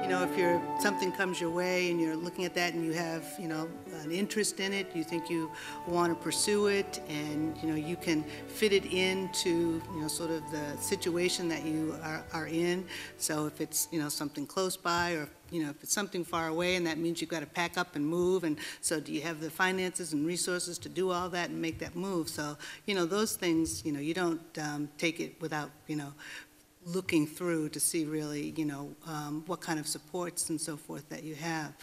if something comes your way and you're looking at that and you have, an interest in it, you think you want to pursue it, and, you can fit it into, sort of the situation that you are in. So if it's, something close by, or if it's something far away, and that means you've got to pack up and move, and so do you have the finances and resources to do all that and make that move? So, those things, you don't take it without, looking through to see really, what kind of supports and so forth that you have.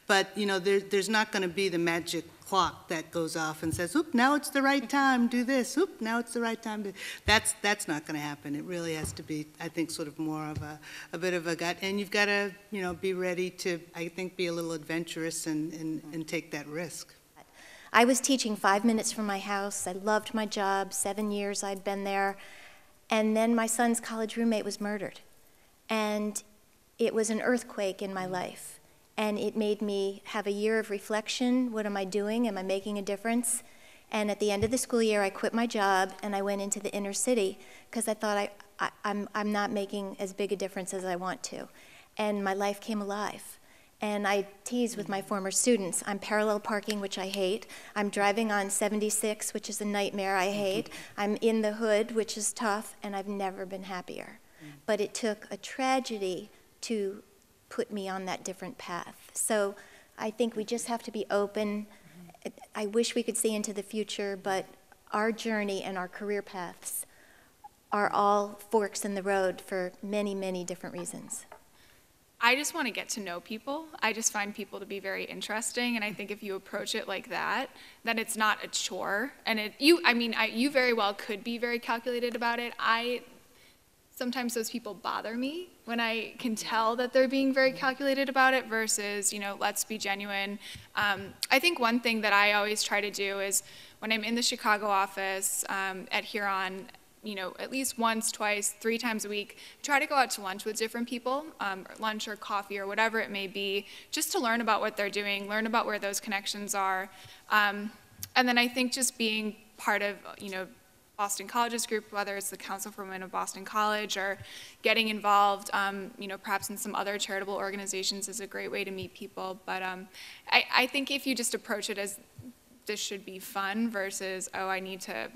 But, there's not going to be the magic clock that goes off and says, oop, now it's the right time, do this, oop, now it's the right time to, that's not going to happen. It really has to be, I think, sort of more of a bit of a gut, and you've got to, be ready to, I think, be a little adventurous and take that risk. I was teaching 5 minutes from my house. I loved my job, 7 years I'd been there. And then my son's college roommate was murdered. And it was an earthquake in my life. And it made me have a year of reflection. What am I doing? Am I making a difference? And at the end of the school year, I quit my job and I went into the inner city because I thought I'm not making as big a difference as I want to. And my life came alive. And I tease with my former students, I'm parallel parking, which I hate. I'm driving on 76, which is a nightmare I hate. I'm in the hood, which is tough, and I've never been happier. But it took a tragedy to put me on that different path. So I think we just have to be open. I wish we could see into the future, but our journey and our career paths are all forks in the road for many, many different reasons. I just want to get to know people. I just find people to be very interesting, and I think if you approach it like that, then it's not a chore. And you very well could be very calculated about it. Sometimes those people bother me when I can tell that they're being very calculated about it versus, let's be genuine. I think one thing that I always try to do is when I'm in the Chicago office at Huron, at least once, twice, 3 times a week, try to go out to lunch with different people, lunch or coffee or whatever it may be, just to learn about what they're doing, learn about where those connections are. And then I think just being part of, Boston College's group, whether it's the Council for Women of Boston College or getting involved, perhaps in some other charitable organizations is a great way to meet people. But I think if you just approach it as this should be fun versus, oh, I need to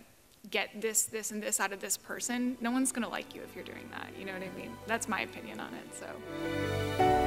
get this, and this out of this person, no one's going to like you if you're doing that. You know what I mean? That's my opinion on it. So.